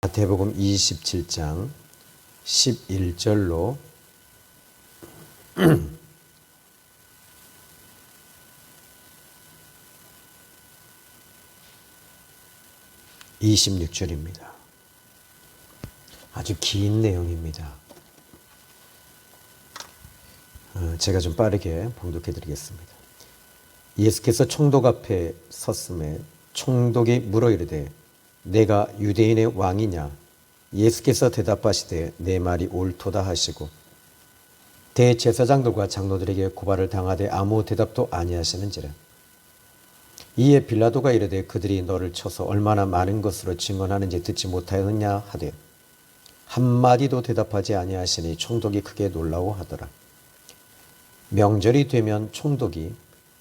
마태복음 27장 11절로 26절입니다. 아주 긴 내용입니다. 제가 좀 빠르게 봉독해 드리겠습니다. 예수께서 총독 앞에 섰음에 총독이 물어 이르되 내가 유대인의 왕이냐? 예수께서 대답하시되 내 말이 옳도다 하시고 대제사장들과 장로들에게 고발을 당하되 아무 대답도 아니하시는지라. 이에 빌라도가 이르되 그들이 너를 쳐서 얼마나 많은 것으로 증언하는지 듣지 못하였느냐 하되 한마디도 대답하지 아니하시니 총독이 크게 놀라워하더라. 명절이 되면 총독이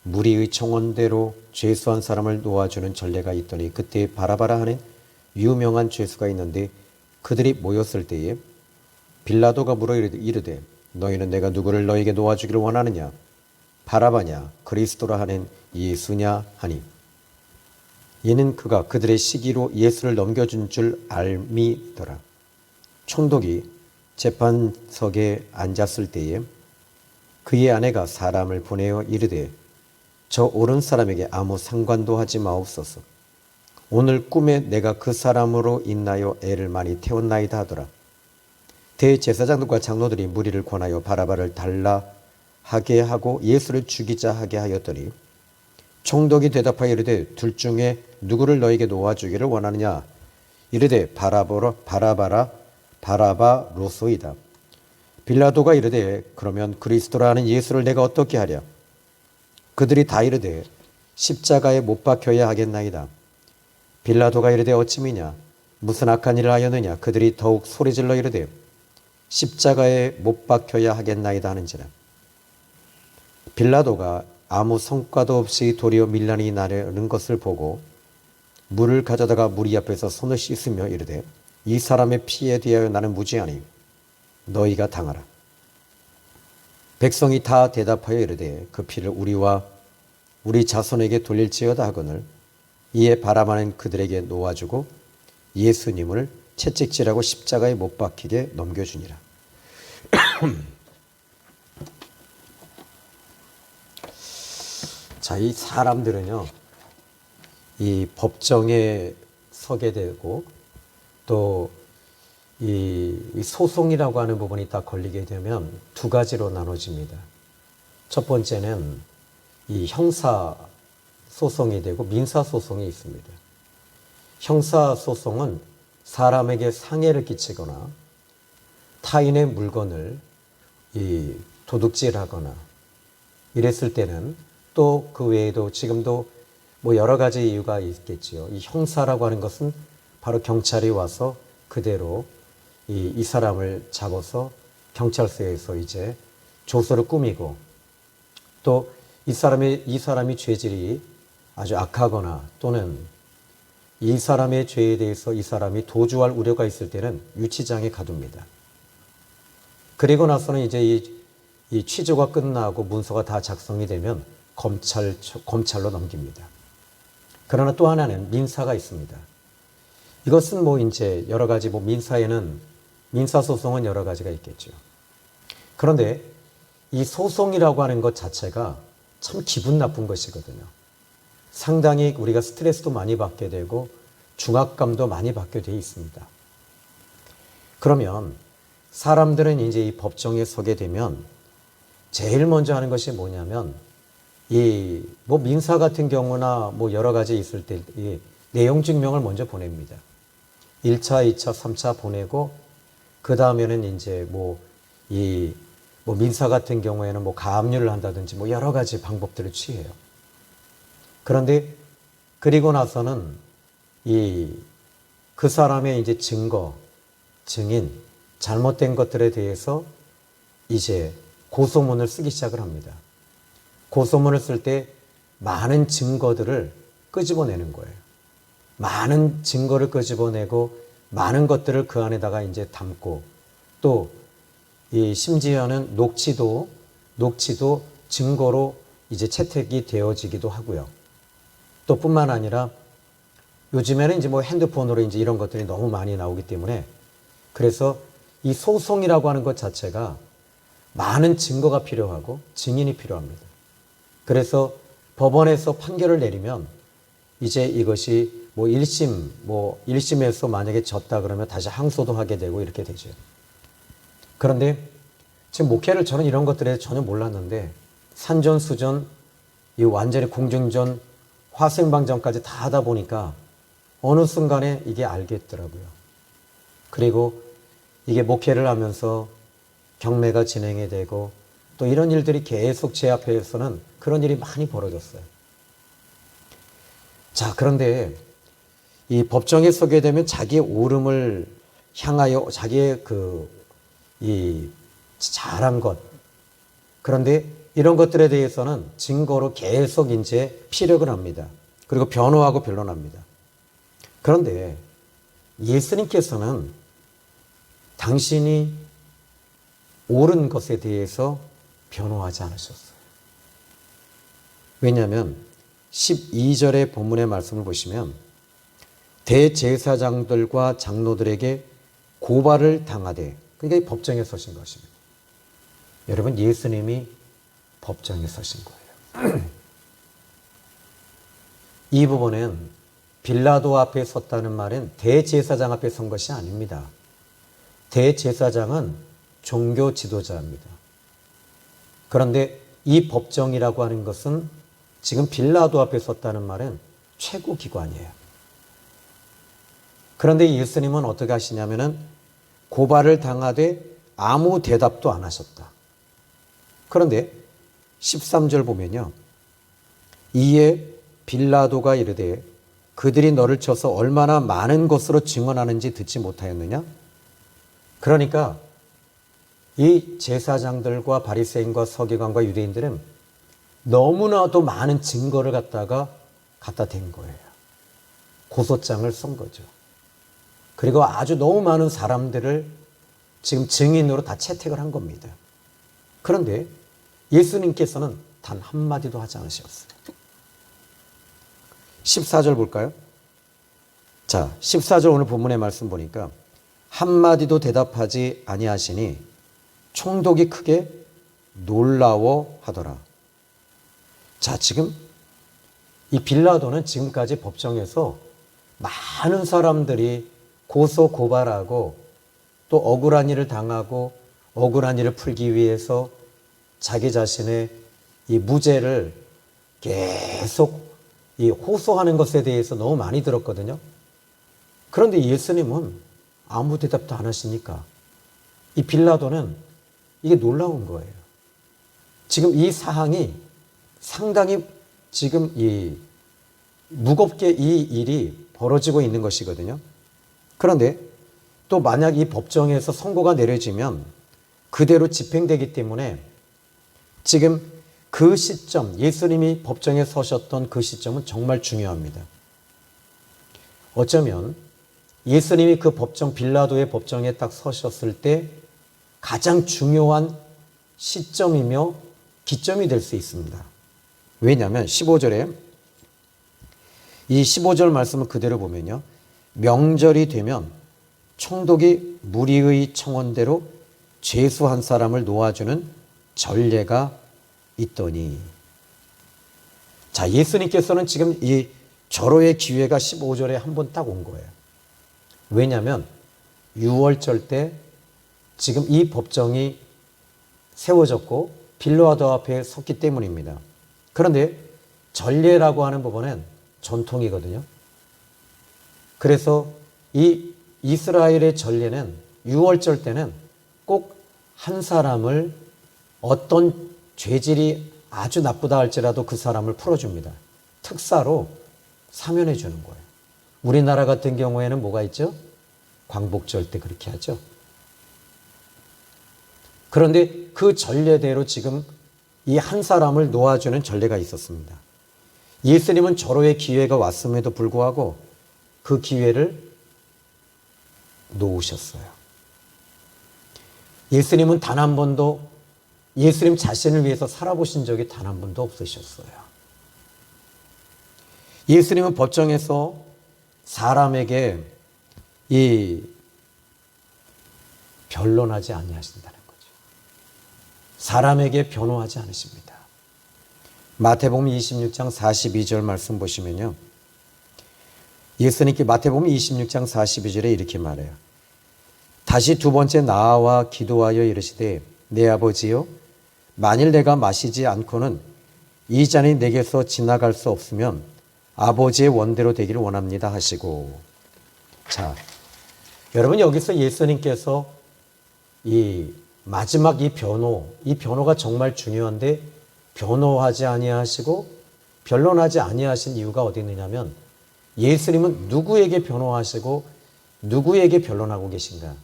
무리의 청원대로 죄수한 사람을 놓아주는 전례가 있더니 그때 바라바라 하는 유명한 죄수가 있는데 그들이 모였을 때에 빌라도가 물어 이르되 너희는 내가 누구를 너에게 놓아주기를 원하느냐? 바라바냐? 그리스도라 하는 예수냐? 하니 이는 그가 그들의 시기로 예수를 넘겨준 줄 알미더라. 총독이 재판석에 앉았을 때에 그의 아내가 사람을 보내어 이르되 저 옳은 사람에게 아무 상관도 하지 마옵소서. 오늘 꿈에 내가 그 사람으로 인하여 애를 많이 태웠나이다 하더라. 대제사장들과 장로들이 무리를 권하여 바라바를 달라 하게 하고 예수를 죽이자 하게 하였더니 총독이 대답하여 이르되 둘 중에 누구를 너에게 놓아주기를 원하느냐? 이르되 바라바로소이다. 빌라도가 이르되 그러면 그리스도라 하는 예수를 내가 어떻게 하랴? 그들이 다 이르되 십자가에 못 박혀야 하겠나이다. 빌라도가 이르되 어찌미냐? 무슨 악한 일을 하였느냐? 그들이 더욱 소리질러 이르되 십자가에 못 박혀야 하겠나이다 하는지라. 빌라도가 아무 성과도 없이 도리어 밀란이 나려는 것을 보고 물을 가져다가 무리 앞에서 손을 씻으며 이르되 이 사람의 피에 대하여 나는 무죄하니 너희가 당하라. 백성이 다 대답하여 이르되 그 피를 우리와 우리 자손에게 돌릴지어다 하거늘 이에 바라바는 그들에게 놓아주고 예수님을 채찍질하고 십자가에 못 박히게 넘겨주니라. 자, 이 사람들은요, 이 법정에 서게 되고 또 이 소송이라고 하는 부분이 딱 걸리게 되면 두 가지로 나눠집니다. 첫 번째는 이 형사 소송이 되고 민사 소송이 있습니다. 형사 소송은 사람에게 상해를 끼치거나 타인의 물건을 이 도둑질하거나 이랬을 때는 또 그 외에도 지금도 뭐 여러 가지 이유가 있겠지요. 이 형사라고 하는 것은 바로 경찰이 와서 그대로 이 사람을 잡아서 경찰서에서 이제 조서를 꾸미고 또 이 사람이 죄질이 아주 악하거나 또는 이 사람의 죄에 대해서 이 사람이 도주할 우려가 있을 때는 유치장에 가둡니다. 그리고 나서는 이제 이 취조가 끝나고 문서가 다 작성이 되면 검찰로 넘깁니다. 그러나 또 하나는 민사가 있습니다. 이것은 뭐 이제 여러 가지 민사소송은 여러 가지가 있겠죠. 그런데 이 소송이라고 하는 것 자체가 참 기분 나쁜 것이거든요. 상당히 우리가 스트레스도 많이 받게 되고 중압감도 많이 받게 되어 있습니다. 그러면 사람들은 이제 이 법정에 서게 되면 제일 먼저 하는 것이 뭐냐면 뭐 민사 같은 경우나 뭐 여러 가지 있을 때 내용 증명을 먼저 보냅니다. 1차, 2차, 3차 보내고 그 다음에는 이제 뭐 민사 같은 경우에는 뭐 가압류를 한다든지 뭐 여러 가지 방법들을 취해요. 그런데 그리고 나서는 그 사람의 이제 증거, 증인, 잘못된 것들에 대해서 이제 고소문을 쓰기 시작을 합니다. 고소문을 쓸 때 많은 증거들을 끄집어내는 거예요. 많은 증거를 끄집어내고 많은 것들을 그 안에다가 이제 담고 또 심지어는 녹취도 증거로 이제 채택이 되어지기도 하고요. 또 뿐만 아니라 요즘에는 이제 뭐 핸드폰으로 이제 이런 것들이 너무 많이 나오기 때문에 그래서 이 소송이라고 하는 것 자체가 많은 증거가 필요하고 증인이 필요합니다. 그래서 법원에서 판결을 내리면 이제 이것이 뭐 1심, 뭐 1심에서 만약에 졌다 그러면 다시 항소도 하게 되고 이렇게 되죠. 그런데 지금 목회를 저는 이런 것들에 전혀 몰랐는데 산전수전, 이 완전히 공중전, 화생방전까지 다 하다 보니까 어느 순간에 이게 알겠더라고요. 그리고 이게 목회를 하면서 경매가 진행이 되고 또 이런 일들이 계속 제 앞에서는 그런 일이 많이 벌어졌어요. 자, 그런데 이 법정에 서게 되면 자기의 옳음을 향하여 자기의 이 잘한 것, 그런데 이런 것들에 대해서는 증거로 계속 이제 피력을 합니다. 그리고 변호하고 변론합니다. 그런데 예수님께서는 당신이 옳은 것에 대해서 변호하지 않으셨어요. 왜냐하면 12절의 본문의 말씀을 보시면 대제사장들과 장로들에게 고발을 당하되, 그게 법정에 서신 것입니다. 여러분, 예수님이 법정에 서신 거예요. 이 부분은 빌라도 앞에 섰다는 말은 대제사장 앞에 선 것이 아닙니다. 대제사장은 종교 지도자입니다. 그런데 이 법정이라고 하는 것은 지금 빌라도 앞에 섰다는 말은 최고 기관이에요. 그런데 예수님은 어떻게 하시냐면은 고발을 당하되 아무 대답도 안 하셨다. 그런데 13절 보면요. 이에 빌라도가 이르되 그들이 너를 쳐서 얼마나 많은 것으로 증언하는지 듣지 못하였느냐? 그러니까 이 제사장들과 바리새인과 서기관과 유대인들은 너무나도 많은 증거를 갖다 댄 거예요. 고소장을 쓴 거죠. 그리고 아주 너무 많은 사람들을 지금 증인으로 다 채택을 한 겁니다. 그런데 예수님께서는 단 한마디도 하지 않으셨어요. 14절 볼까요? 자, 14절 오늘 본문의 말씀 보니까 한마디도 대답하지 아니하시니 총독이 크게 놀라워하더라. 자, 지금 이 빌라도는 지금까지 법정에서 많은 사람들이 고소 고발하고 또 억울한 일을 당하고 억울한 일을 풀기 위해서 자기 자신의 이 무죄를 계속 이 호소하는 것에 대해서 너무 많이 들었거든요. 그런데 예수님은 아무 대답도 안 하시니까 이 빌라도는 이게 놀라운 거예요. 지금 이 사항이 상당히 지금 무겁게 이 일이 벌어지고 있는 것이거든요. 그런데 또 만약 이 법정에서 선고가 내려지면 그대로 집행되기 때문에 지금 그 시점, 예수님이 법정에 서셨던 그 시점은 정말 중요합니다. 어쩌면 예수님이 그 법정, 빌라도의 법정에 딱 서셨을 때 가장 중요한 시점이며 기점이 될 수 있습니다. 왜냐하면 15절에 이 15절 말씀을 그대로 보면요. 명절이 되면 총독이 무리의 청원대로 죄수 한 사람을 놓아주는 전례가 있더니. 자, 예수님께서는 지금 이 절호의 기회가 15절에 한 번 딱 온 거예요. 왜냐하면 6월절 때 지금 이 법정이 세워졌고 빌라도 앞에 섰기 때문입니다. 그런데 전례라고 하는 부분은 전통이거든요. 그래서 이 이스라엘의 전례는 6월절 때는 꼭 한 사람을 어떤 죄질이 아주 나쁘다 할지라도 그 사람을 풀어줍니다. 특사로 사면해 주는 거예요. 우리나라 같은 경우에는 뭐가 있죠? 광복절 때 그렇게 하죠. 그런데 그 전례대로 지금 이 한 사람을 놓아주는 전례가 있었습니다. 예수님은 절호의 기회가 왔음에도 불구하고 그 기회를 놓으셨어요. 예수님은 단 한 번도 예수님 자신을 위해서 살아보신 적이 단 한 번도 없으셨어요. 예수님은 법정에서 사람에게 이 변론하지 아니하신다는 거죠. 사람에게 변호하지 않으십니다. 마태복음 26장 42절 말씀 보시면요. 예수님께 마태복음 26장 42절에 이렇게 말해요. 다시 두 번째 나와 기도하여 이르시되 내 아버지여 만일 내가 마시지 않고는 이 잔이 내게서 지나갈 수 없으면 아버지의 원대로 되기를 원합니다 하시고. 자, 여러분 여기서 예수님께서 이 마지막 이 변호가 정말 중요한데 변호하지 아니하시고 변론하지 아니하신 이유가 어디 있느냐면 예수님은 누구에게 변호하시고 누구에게 변론하고 계신가?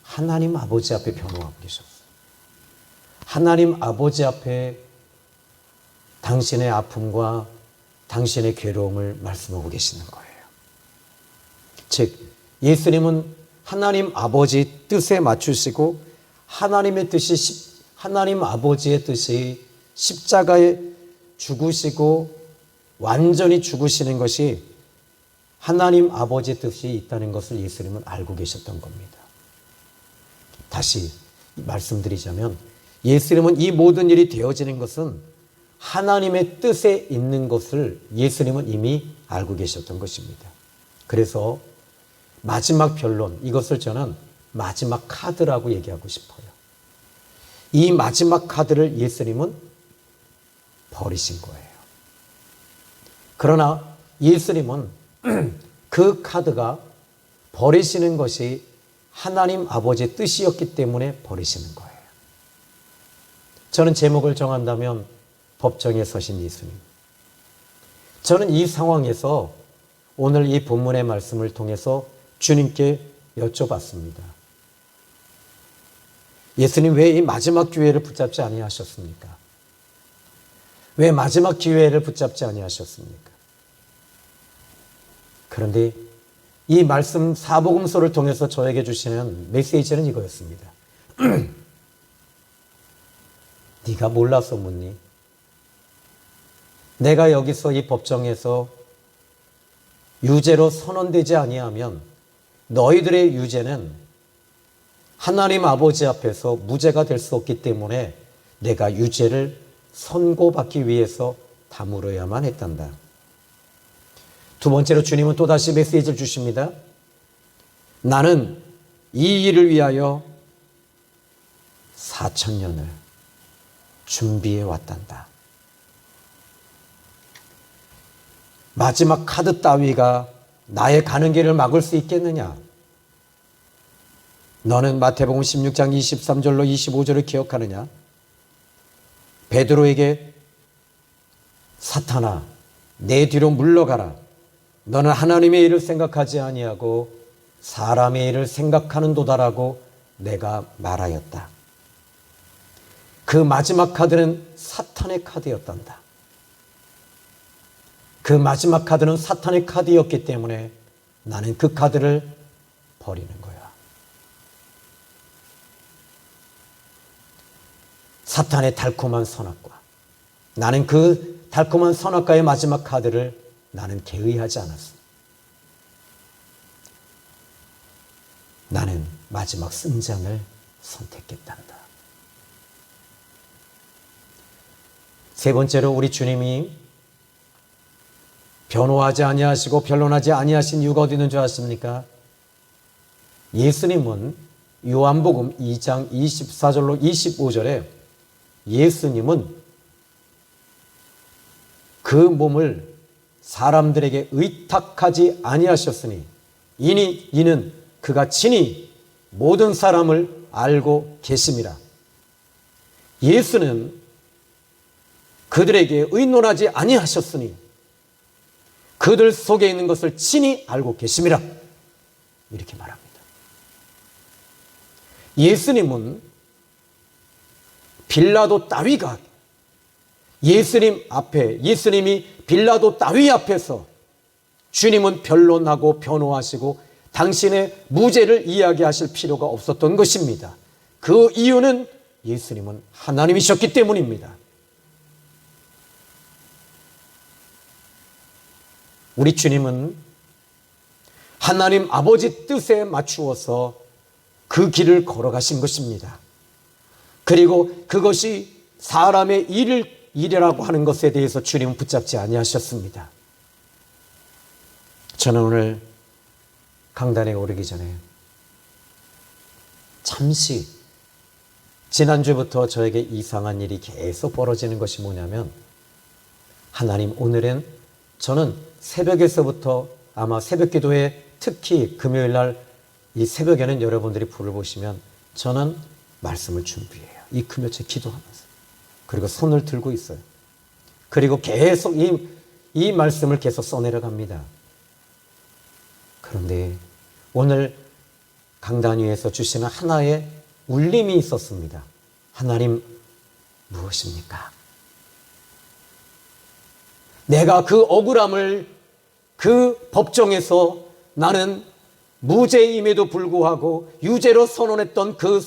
하나님 아버지 앞에 변호하고 계셨어요. 하나님 아버지 앞에 당신의 아픔과 당신의 괴로움을 말씀하고 계시는 거예요. 즉 예수님은 하나님 아버지 뜻에 맞추시고 하나님 아버지의 뜻이 십자가에 죽으시고 완전히 죽으시는 것이 하나님 아버지의 뜻이 있다는 것을 예수님은 알고 계셨던 겁니다. 다시 말씀드리자면 예수님은 이 모든 일이 되어지는 것은 하나님의 뜻에 있는 것을 예수님은 이미 알고 계셨던 것입니다. 그래서 마지막 변론, 이것을 저는 마지막 카드라고 얘기하고 싶어요. 이 마지막 카드를 예수님은 버리신 거예요. 그러나 예수님은 그 카드가 버리시는 것이 하나님 아버지의 뜻이었기 때문에 버리시는 거예요. 저는 제목을 정한다면 법정에 서신 예수님. 저는 이 상황에서 오늘 이 본문의 말씀을 통해서 주님께 여쭤봤습니다. 예수님 왜 이 마지막 기회를 붙잡지 아니하셨습니까? 왜 마지막 기회를 붙잡지 아니하셨습니까? 그런데 이 말씀 사복음서를 통해서 저에게 주시는 메시지는 이거였습니다. 네가 몰라서 묻니? 내가 여기서 이 법정에서 유죄로 선언되지 아니하면 너희들의 유죄는 하나님 아버지 앞에서 무죄가 될 수 없기 때문에 내가 유죄를 선고받기 위해서 다물어야만 했단다. 두 번째로 주님은 또다시 메시지를 주십니다. 나는 이 일을 위하여 4,000년을 준비해 왔단다. 마지막 카드 따위가 나의 가는 길을 막을 수 있겠느냐? 너는 마태복음 16장 23절로 25절을 기억하느냐? 베드로에게 사탄아 내 뒤로 물러가라. 너는 하나님의 일을 생각하지 아니하고 사람의 일을 생각하는도다라고 내가 말하였다. 그 마지막 카드는 사탄의 카드였단다. 그 마지막 카드는 사탄의 카드였기 때문에 나는 그 카드를 버리는 거야. 사탄의 달콤한 선악과, 나는 그 달콤한 선악과의 마지막 카드를 나는 개의하지 않았어. 나는 마지막 승장을 선택했단다. 세 번째로 우리 주님이 변호하지 아니하시고 변론하지 아니하신 이유가 어디 있는 줄 아십니까? 예수님은 요한복음 2장 24절로 25절에 예수님은 그 몸을 사람들에게 의탁하지 아니하셨으니 이는 그가 친히 모든 사람을 알고 계심이라. 예수는 그들에게 의논하지 아니하셨으니 그들 속에 있는 것을 친히 알고 계심이라. 이렇게 말합니다. 예수님은 빌라도 따위가 예수님이 빌라도 따위 앞에서 주님은 변론하고 변호하시고 당신의 무죄를 이야기하실 필요가 없었던 것입니다. 그 이유는 예수님은 하나님이셨기 때문입니다. 우리 주님은 하나님 아버지 뜻에 맞추어서 그 길을 걸어가신 것입니다. 그리고 그것이 사람의 일이라고 하는 것에 대해서 주님은 붙잡지 아니하셨습니다. 저는 오늘 강단에 오르기 전에 잠시 지난주부터 저에게 이상한 일이 계속 벌어지는 것이 뭐냐면, 하나님, 오늘은 저는 새벽에서부터 아마 새벽기도에 특히 금요일날 이 새벽에는 여러분들이 불을 보시면 저는 말씀을 준비해요. 이 금요일 기도하면서. 그리고 손을 들고 있어요. 그리고 계속 이 말씀을 계속 써내려갑니다. 그런데 오늘 강단 위에서 주시는 하나의 울림이 있었습니다. 하나님, 무엇입니까? 내가 그 억울함을 그 법정에서 나는 무죄임에도 불구하고 유죄로 선언했던 그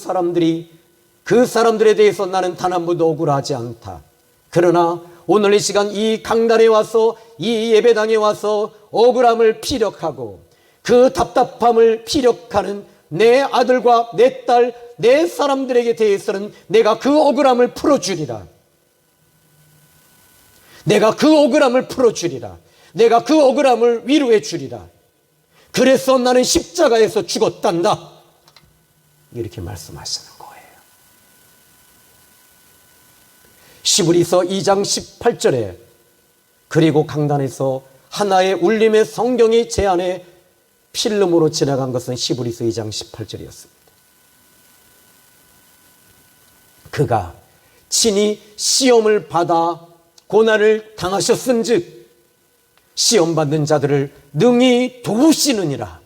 사람들에 대해서 나는 단 한 번도 억울하지 않다. 그러나 오늘 이 시간 이 강단에 와서, 이 예배당에 와서 억울함을 피력하고 그 답답함을 피력하는 내 아들과 내 딸, 내 사람들에게 대해서는 내가 그 억울함을 풀어주리라. 내가 그 억울함을 풀어주리라. 내가 그 억울함을 위로해 주리라. 그래서 나는 십자가에서 죽었단다. 이렇게 말씀하시는 거예요. 시브리서 2장 18절에, 그리고 강단에서 하나의 울림의 성경이 제 안에 필름으로 지나간 것은 시브리서 2장 18절이었습니다. 그가 친히 시험을 받아 고난을 당하셨은즉 시험받는 자들을 능히 도우시느니라.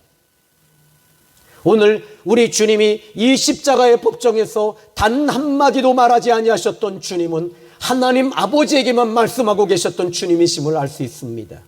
오늘 우리 주님이 이 십자가의 법정에서 단 한마디도 말하지 아니하셨던 주님은 하나님 아버지에게만 말씀하고 계셨던 주님이심을 알 수 있습니다.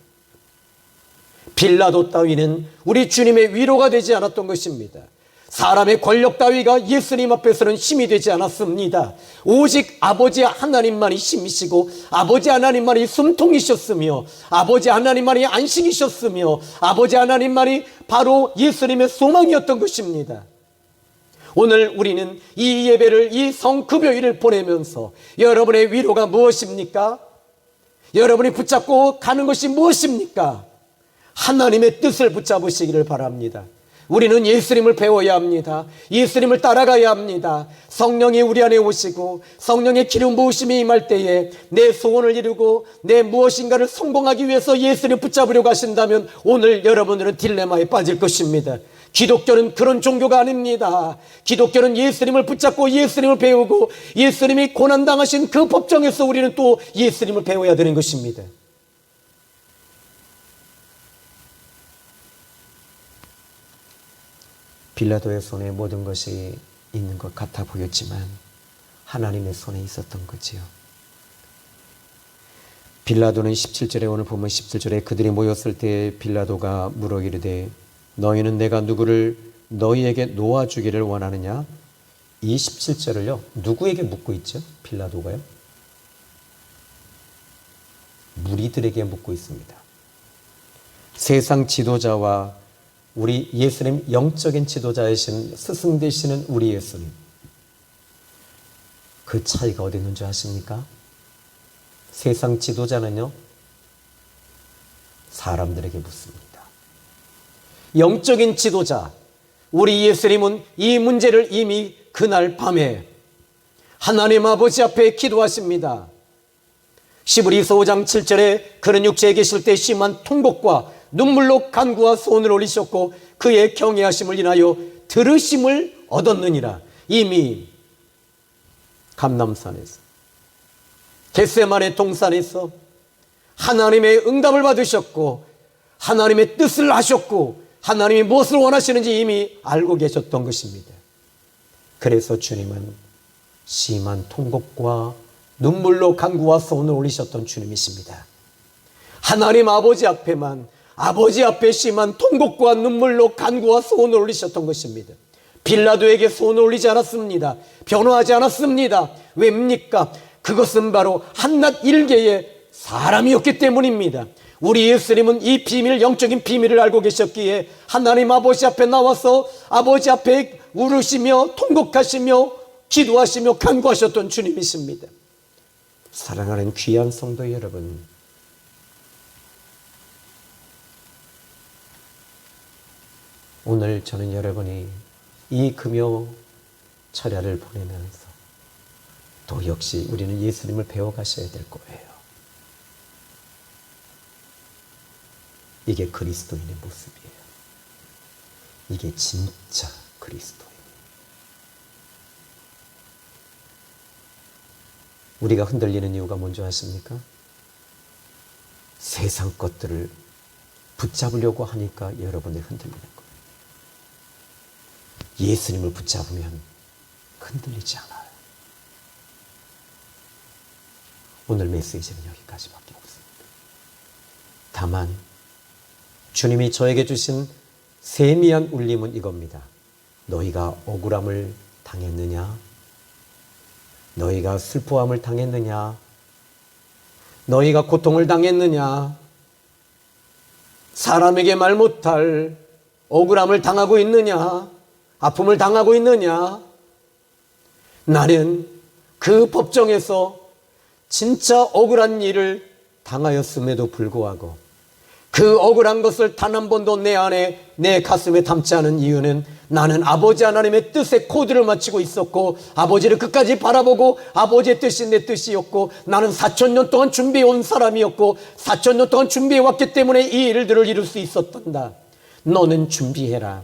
빌라도 따위는 우리 주님의 위로가 되지 않았던 것입니다. 사람의 권력 따위가 예수님 앞에서는 힘이 되지 않았습니다. 오직 아버지 하나님만이 힘이시고 아버지 하나님만이 숨통이셨으며 아버지 하나님만이 안식이셨으며 아버지 하나님만이 바로 예수님의 소망이었던 것입니다. 오늘 우리는 이 예배를, 이 성급요일을 보내면서 여러분의 위로가 무엇입니까? 여러분이 붙잡고 가는 것이 무엇입니까? 하나님의 뜻을 붙잡으시기를 바랍니다. 우리는 예수님을 배워야 합니다. 예수님을 따라가야 합니다. 성령이 우리 안에 오시고 성령의 기름 부으심이 임할 때에 내 소원을 이루고 내 무엇인가를 성공하기 위해서 예수님 붙잡으려고 하신다면 오늘 여러분들은 딜레마에 빠질 것입니다. 기독교는 그런 종교가 아닙니다. 기독교는 예수님을 붙잡고 예수님을 배우고 예수님이 고난당하신 그 법정에서 우리는 또 예수님을 배워야 되는 것입니다. 빌라도의 손에 모든 것이 있는 것 같아 보였지만 하나님의 손에 있었던 거지요. 빌라도는 17절에, 오늘 보면 17절에 그들이 모였을 때 빌라도가 물어 이르되 너희는 내가 누구를 너희에게 놓아주기를 원하느냐? 이 17절을요 누구에게 묻고 있죠? 빌라도가요? 무리들에게 묻고 있습니다. 세상 지도자와 우리 예수님, 영적인 지도자이신 스승 되시는 우리 예수님, 그 차이가 어디 있는 줄 아십니까? 세상 지도자는요 사람들에게 묻습니다. 영적인 지도자 우리 예수님은 이 문제를 이미 그날 밤에 하나님 아버지 앞에 기도하십니다. 시브리서 5장 7절에 그는 육체에 계실 때 심한 통곡과 눈물로 간구와 소원을 올리셨고 그의 경외하심을 인하여 들으심을 얻었느니라. 이미 감람산에서, 겟세마네 동산에서 하나님의 응답을 받으셨고 하나님의 뜻을 하셨고 하나님이 무엇을 원하시는지 이미 알고 계셨던 것입니다. 그래서 주님은 심한 통곡과 눈물로 간구와 소원을 올리셨던 주님이십니다. 하나님 아버지 앞에만, 아버지 앞에 심한 통곡과 눈물로 간구와 소원을 올리셨던 것입니다. 빌라도에게 소원을 올리지 않았습니다. 변호하지 않았습니다. 왜입니까? 그것은 바로 한낱 일개의 사람이었기 때문입니다. 우리 예수님은 이 비밀, 영적인 비밀을 알고 계셨기에 하나님 아버지 앞에 나와서 아버지 앞에 울으시며 통곡하시며 기도하시며 간구하셨던 주님이십니다. 사랑하는 귀한 성도 여러분, 오늘 저는 여러분이 이 금요 철야를 보내면서 또 역시 우리는 예수님을 배워가셔야 될 거예요. 이게 그리스도인의 모습이에요. 이게 진짜 그리스도인. 우리가 흔들리는 이유가 뭔지 아십니까? 세상 것들을 붙잡으려고 하니까 여러분들이 흔들리는 거예요. 예수님을 붙잡으면 흔들리지 않아요. 오늘 메시지는 여기까지밖에 없습니다. 다만 주님이 저에게 주신 세미한 울림은 이겁니다. 너희가 억울함을 당했느냐? 너희가 슬퍼함을 당했느냐? 너희가 고통을 당했느냐? 사람에게 말 못할 억울함을 당하고 있느냐? 아픔을 당하고 있느냐? 나는 그 법정에서 진짜 억울한 일을 당하였음에도 불구하고 그 억울한 것을 단 한 번도 내 안에, 내 가슴에 담지 않은 이유는 나는 아버지 하나님의 뜻에 코드를 맞추고 있었고 아버지를 끝까지 바라보고 아버지의 뜻이 내 뜻이었고 나는 4,000년 동안 준비해온 사람이었고 4,000년 동안 준비해왔기 때문에 이 일들을 이룰 수 있었단다. 너는 준비해라.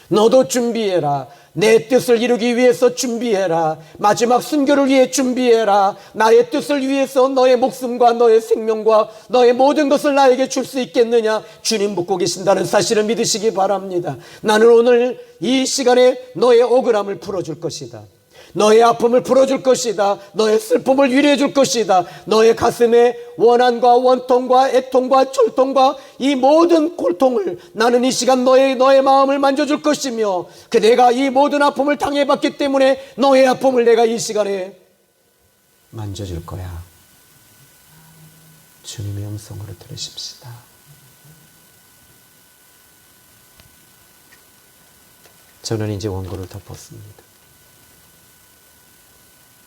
너도 준비해라. 내 뜻을 이루기 위해서 준비해라. 마지막 순교를 위해 준비해라. 나의 뜻을 위해서 너의 목숨과 너의 생명과 너의 모든 것을 나에게 줄 수 있겠느냐? 주님 묻고 계신다는 사실을 믿으시기 바랍니다. 나는 오늘 이 시간에 너의 억울함을 풀어줄 것이다. 너의 아픔을 풀어줄 것이다. 너의 슬픔을 위로해 줄 것이다. 너의 가슴에 원한과 원통과 애통과 절통과 이 모든 고통을 나는 이 시간 너의 마음을 만져줄 것이며 그 내가 이 모든 아픔을 당해봤기 때문에 너의 아픔을 내가 이 시간에 만져줄 거야. 주님의 음성으로 들으십시다. 저는 이제 원고를 덮었습니다.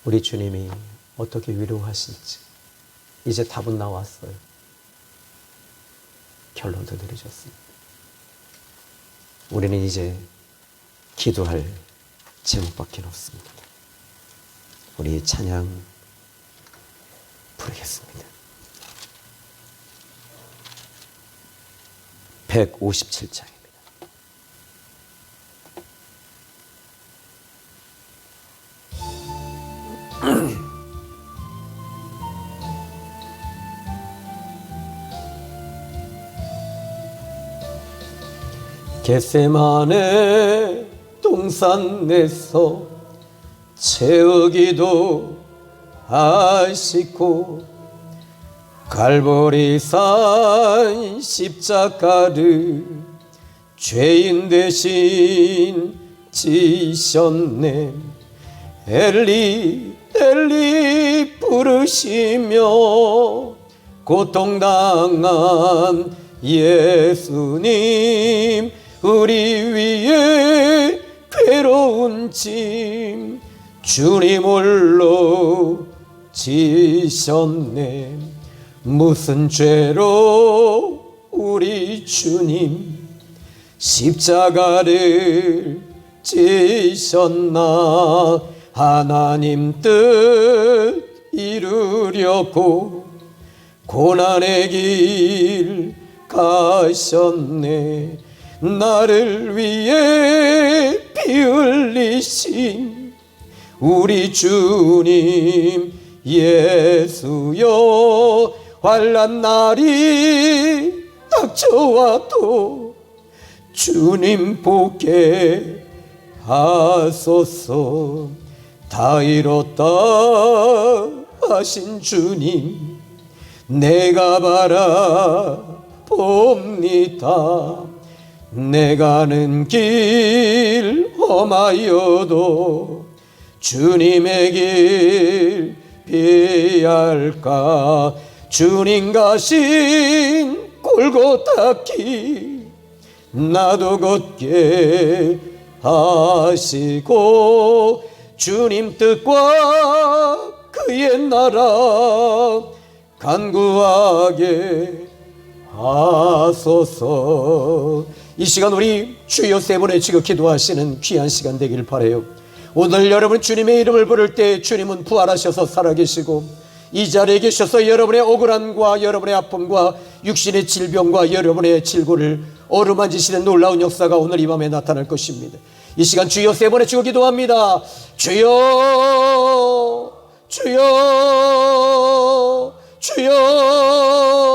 우리 주님이 어떻게 위로하실지 이제 답은 나왔어요. 결론도 내려졌습니다. 우리는 이제 기도할 제목밖에 없습니다. 우리 찬양 부르겠습니다. 157장입니다. 겟세마네 동산에서 채우기도 하시고 갈보리산 십자가를 죄인 대신 지셨네. 엘리 엘리 부르시며 고통당한 예수님 우리 위에 괴로운 짐 주님 홀로 지셨네. 무슨 죄로 우리 주님 십자가를 지셨나. 하나님 뜻 이루려고 고난의 길 가셨네. 나를 위해 피 흘리신 우리 주님 예수여. 환난 날이 닥쳐와도 주님 보게 하소서. 다 이뤘다 하신 주님 내가 바라봅니다. 내 가는 길 험하여도 주님의 길 피할까. 주님 가신 골고타 길 나도 걷게 하시고 주님 뜻과 그의 나라 간구하게 하소서. 이 시간 우리 주여 세 번에 지금 기도하시는 귀한 시간 되길 바라요. 오늘 여러분 주님의 이름을 부를 때 주님은 부활하셔서 살아계시고 이 자리에 계셔서 여러분의 억울함과 여러분의 아픔과 육신의 질병과 여러분의 질고를 어루만지시는 놀라운 역사가 오늘 이 밤에 나타날 것입니다. 이 시간 주여 세 번에 주고 기도합니다. 주여 주여 주여